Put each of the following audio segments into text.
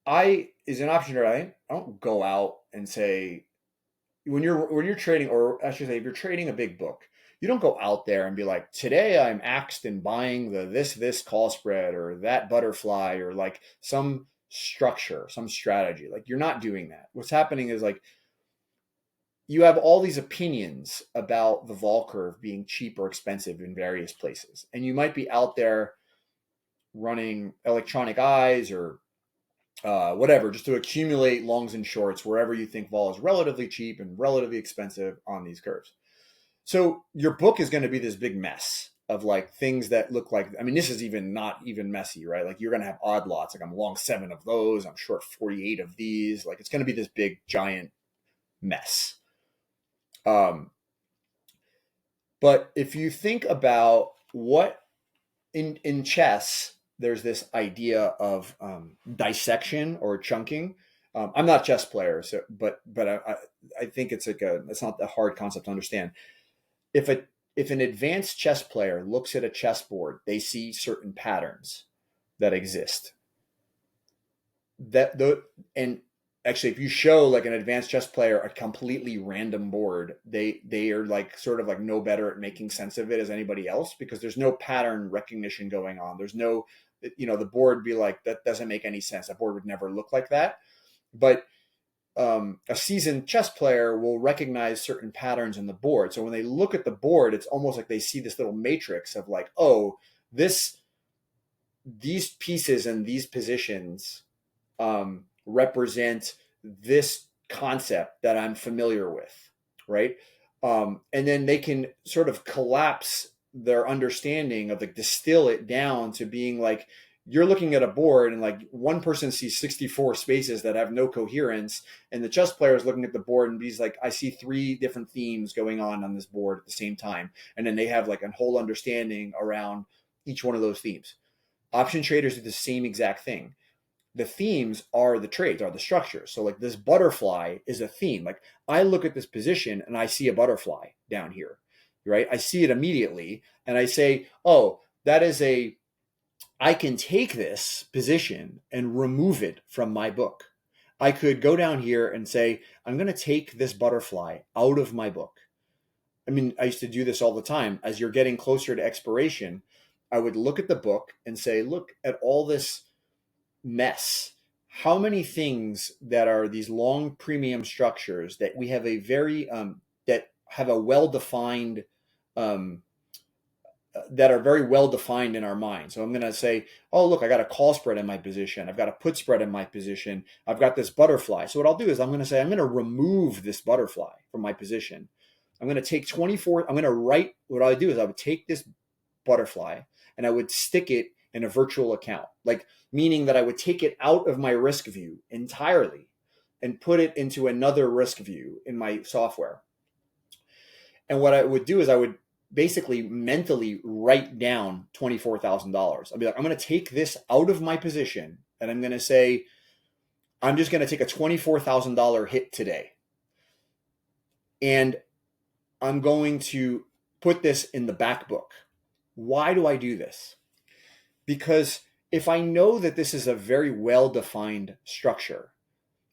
as an option trader, I don't go out and say, when you're trading, or I should say, if you're trading a big book, you don't go out there and be like, today I'm axed in buying the this call spread or that butterfly or like some structure, some strategy. Like you're not doing that. What's happening is like you have all these opinions about the vol curve being cheap or expensive in various places, and you might be out there running electronic eyes or whatever, just to accumulate longs and shorts wherever you think vol is relatively cheap and relatively expensive on these curves. So your book is going to be this big mess of like things that look like, I mean, this is even not even messy, right? Like you're going to have odd lots. Like I'm long 7 of those. I'm short 48 of these. Like it's going to be this big giant mess. Um, but if you think about what in chess, there's this idea of dissection or chunking. I'm not a chess player, so but I think it's not a hard concept to understand. If a if an advanced chess player looks at a chessboard, they see certain patterns that exist. And actually, if you show like an advanced chess player a completely random board, they are like sort of like no better at making sense of it as anybody else, because there's no pattern recognition going on. There's no, the board be like, that doesn't make any sense. That board would never look like that. But a seasoned chess player will recognize certain patterns in the board. So when they look at the board, it's almost like they see this little matrix of like, oh, these pieces and these positions represent this concept that I'm familiar with, right? And then they can sort of collapse their understanding of, like, distill it down to being like, you're looking at a board and like one person sees 64 spaces that have no coherence, and the chess player is looking at the board and he's like, I see 3 different themes going on this board at the same time, and then they have like a whole understanding around each one of those themes. Option traders do the same exact thing. The themes are the trades, are the structures. So like this butterfly is a theme. Like I look at this position and I see a butterfly down here, right? I see it immediately and I say, oh, I can take this position and remove it from my book. I could go down here and say, I'm going to take this butterfly out of my book. I mean, I used to do this all the time. As you're getting closer to expiration, I would look at the book and say, look at all this mess. How many things that are these long premium structures that we have a very that have a well-defined um, that are very well defined in our mind. So I'm going to say, oh, look, I got a call spread in my position. I've got a put spread in my position. I've got this butterfly. So what I'll do is I'm going to say, I'm going to remove this butterfly from my position. I'm going to take 24. I'm going to write, what I would do is I would take this butterfly and I would stick it in a virtual account, like meaning that I would take it out of my risk view entirely and put it into another risk view in my software. And what I would do is I would basically mentally write down $24,000. I'll be like, I'm going to take this out of my position and I'm going to say, I'm just going to take a $24,000 hit today. And I'm going to put this in the back book. Why do I do this? Because if I know that this is a very well-defined structure,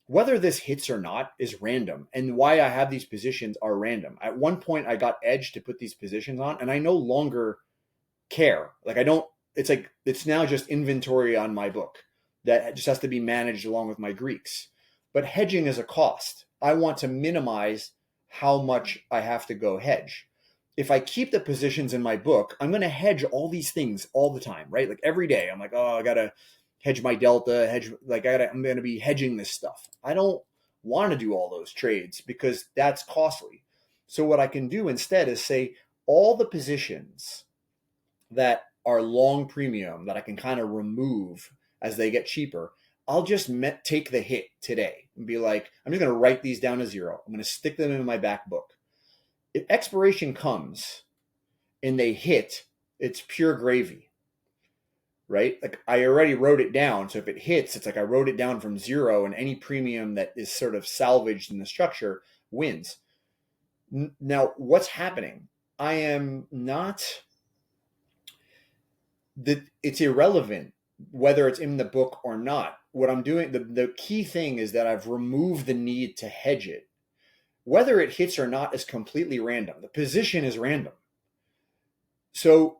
whether this hits or not is random, and why I have these positions are random. At one point, I got edged to put these positions on, and I no longer care. Like it's now just inventory on my book that just has to be managed along with my Greeks. But hedging is a cost. I want to minimize how much I have to go hedge. If I keep the positions in my book, I'm going to hedge all these things all the time, right? Like every day, I'm like, oh, I got to hedge my delta, I'm going to be hedging this stuff. I don't want to do all those trades because that's costly. So what I can do instead is say all the positions that are long premium that I can kind of remove as they get cheaper, I'll just take the hit today and be like, I'm just going to write these down to 0. I'm going to stick them in my back book. If expiration comes and they hit, it's pure gravy, right? Like I already wrote it down. So if it hits, it's like I wrote it down from 0, and any premium that is sort of salvaged in the structure wins. Now, what's happening? I am not that it's irrelevant whether it's in the book or not. what I'm doing, the key thing is that I've removed the need to hedge it. Whether it hits or not is completely random. The position is random. So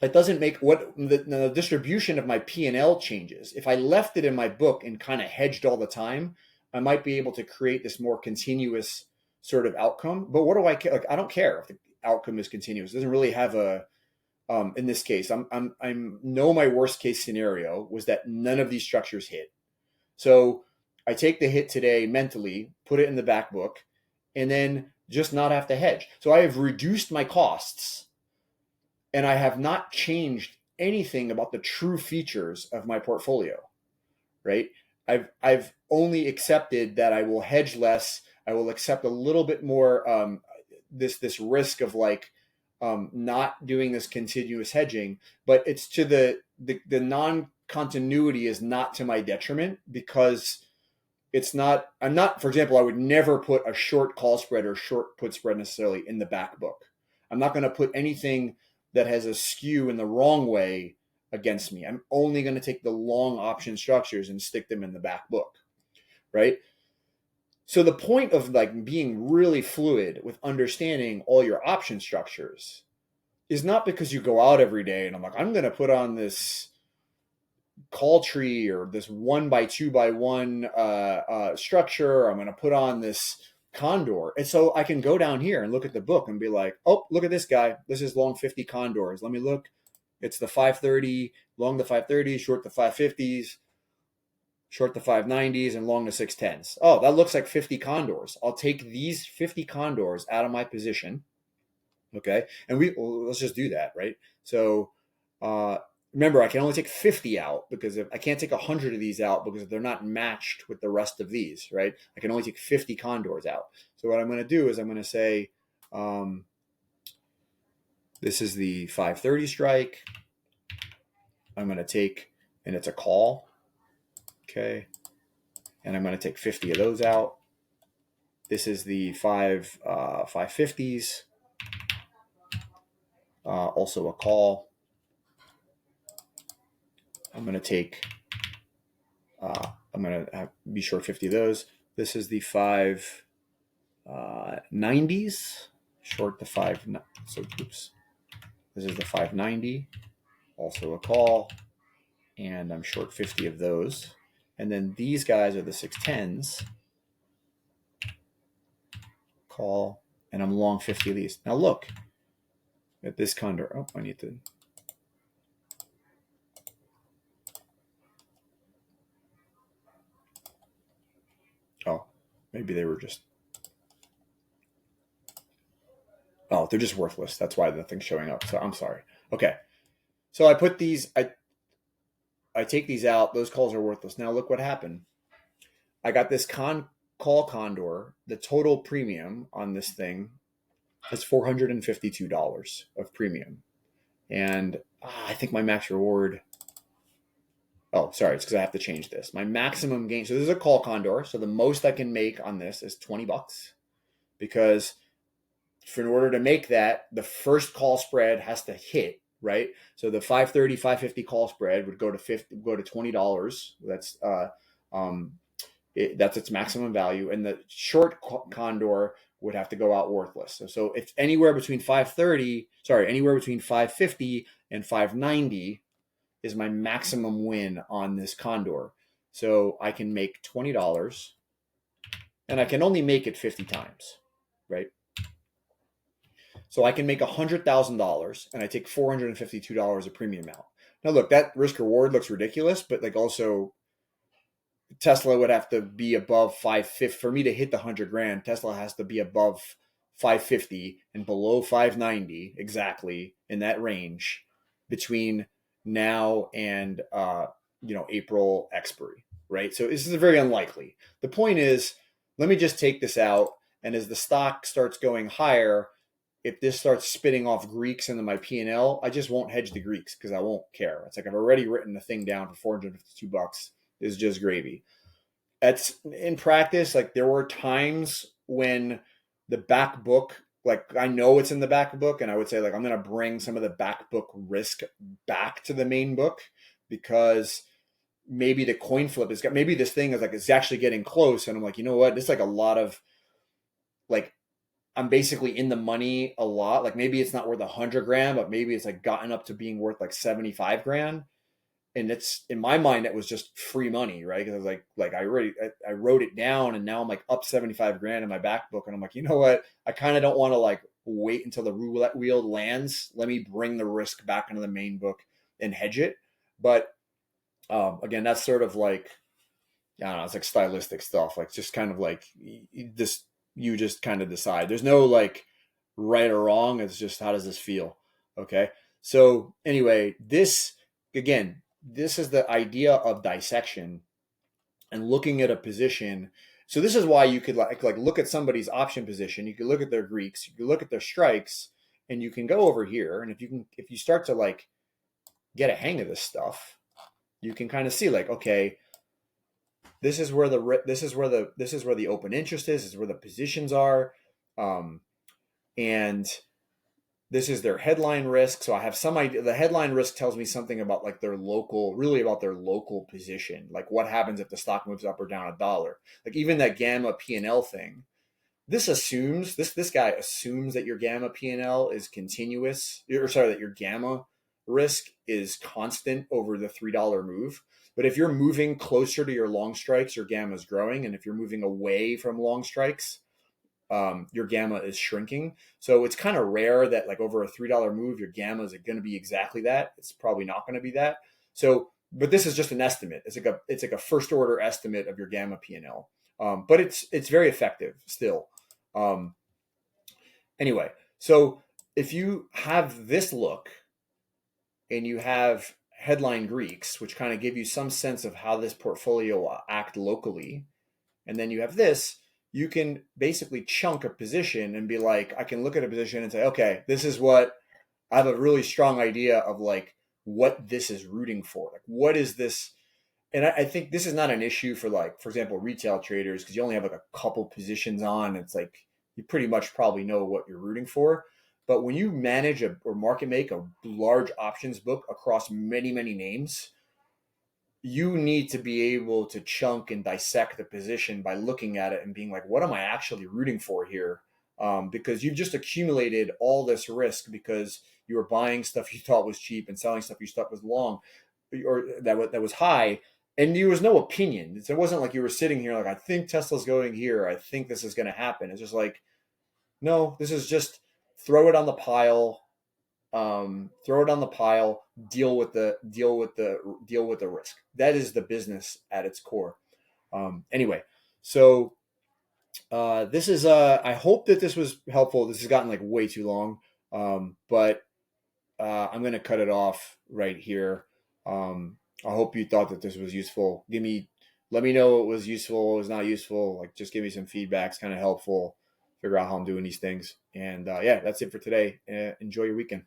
it doesn't make what the distribution of my P&L changes. If I left it in my book and kind of hedged all the time, I might be able to create this more continuous sort of outcome. But what do I care? Like, I don't care if the outcome is continuous. It doesn't really have a in this case, I'm know my worst case scenario was that none of these structures hit. So I take the hit today mentally, put it in the back book, and then just not have to hedge. So I have reduced my costs, and I have not changed anything about the true features of my portfolio, right? I've only accepted that I will hedge less. I will accept a little bit more this risk of like not doing this continuous hedging, but it's to the non-continuity is not to my detriment because it's not, I'm not, for example, I would never put a short call spread or short put spread necessarily in the back book. I'm not going to put anything that has a skew in the wrong way against me. I'm only going to take the long option structures and stick them in the back book, right? So the point of like being really fluid with understanding all your option structures is not because you go out every day and I'm like, I'm going to put on this call tree or this 1x2x1 structure. I'm going to put on this condor. And so I can go down here and look at the book and be like, oh, look at this guy. This is long 50 condors. Let me look. It's the 530, long the 530s, short the 550s, short the 590s, and long the 610s. Oh, that looks like 50 condors. I'll take these 50 condors out of my position. Okay. And let's just do that, right? So remember, I can only take 50 out because I can't take 100 of these out because they're not matched with the rest of these, right? I can only take 50 condors out. So what I'm going to do is I'm going to say, this is the 530 strike. I'm going to take, and it's a call. Okay. And I'm going to take 50 of those out. This is the 550s. Also a call. I'm going to take, I'm going to be short 50 of those. This is the 590s, short the 5. So, oops. This is the 590, also a call. And I'm short 50 of those. And then these guys are the 610s, call. And I'm long 50 of these. Now look at this condor. Oh, I need to. Oh, maybe they were just. Oh, they're just worthless. That's why nothing's showing up. So I'm sorry. Okay. So I put these, I take these out. Those calls are worthless. Now look what happened. I got this call condor. The total premium on this thing is $452 of premium. And I think my max reward. Oh, sorry. It's because I have to change this. My maximum gain. So this is a call condor. So the most I can make on this is $20 because in order to make that, the first call spread has to hit, right? So the 530, 550 call spread would go to $20. That's its maximum value. And the short condor would have to go out worthless. So it's anywhere between 550 and 590 is my maximum win on this condor. So I can make $20 and I can only make it 50 times, right? So I can make $100,000 and I take $452 of premium out. Now look, that risk reward looks ridiculous, but like also Tesla would have to be above 550 for me to hit the 100 grand. Tesla has to be above 550 and below 590 exactly in that range between now and April expiry, right? So this is very unlikely. The point is, let me just take this out, and as the stock starts going higher, if this starts spitting off Greeks into my P&L, I just won't hedge the Greeks because I won't care. It's like I've already written the thing down for $452. Is just gravy. That's in practice. Like there were times when the back book, like I know it's in the back book, and I would say like I'm going to bring some of the back book risk back to the main book because maybe the coin flip is got, maybe this thing is like, it's actually getting close. And I'm like, you know what? It's like a lot of like, I'm basically in the money a lot. Like maybe it's not worth 100 grand, but maybe it's like gotten up to being worth like 75 grand. And it's in my mind, it was just free money, right? Because I was like I wrote it down, and now I'm like up 75 grand in my back book, and I'm like, you know what? I kind of don't want to like wait until the roulette wheel lands. Let me bring the risk back into the main book and hedge it. But again, that's sort of like, I don't know, it's like stylistic stuff. Like just kind of like this, you just kind of decide. There's no like right or wrong. It's just, how does this feel? Okay. So anyway, this again, this is the idea of dissection and looking at a position. So this is why you could like look at somebody's option position. You could look at their Greeks. You could look at their strikes, and you can go over here. And if you start to like get a hang of this stuff, you can kind of see like, okay, this is where the open interest is. This is where the positions are, and this is their headline risk. So I have some idea. The headline risk tells me something about like really about their local position. Like what happens if the stock moves up or down $1? Like even that gamma P&L thing. This guy assumes that your gamma P&L is continuous, or sorry, that your gamma risk is constant over the $3 move. But if you're moving closer to your long strikes, your gamma is growing, and if you're moving away from long strikes, your gamma is shrinking. So it's kind of rare that like over a $3 move, your gamma is going to be exactly that. It's probably not going to be that. So, but this is just an estimate. It's like a first order estimate of your gamma P&L. But it's very effective still. Anyway, so if you have this look and you have headline Greeks, which kind of give you some sense of how this portfolio will act locally, and then you have this, you can basically chunk a position and be like, I can look at a position and say, okay, this is what I have a really strong idea of like what this is rooting for. Like, what is this? And I think this is not an issue for like, for example, retail traders, because you only have like a couple positions on. It's like you pretty much probably know what you're rooting for. But when you manage or market make a large options book across many, many names, you need to be able to chunk and dissect the position by looking at it and being like, what am I actually rooting for here? Because you've just accumulated all this risk because you were buying stuff you thought was cheap and selling stuff you thought was long or that was high. And there was no opinion. It wasn't like you were sitting here like, I think Tesla's going here. I think this is going to happen. It's just like, no, this is just throw it on the pile. Throw it on the pile. Deal with the risk. That is the business at its core. Anyway, so this is I hope that this was helpful. This has gotten like way too long, but I'm going to cut it off right here. I hope you thought that this was useful. Let me know what was useful, what was not useful. Like, just give me some feedback. It's kind of helpful. Figure out how I'm doing these things. And yeah, that's it for today. Enjoy your weekend.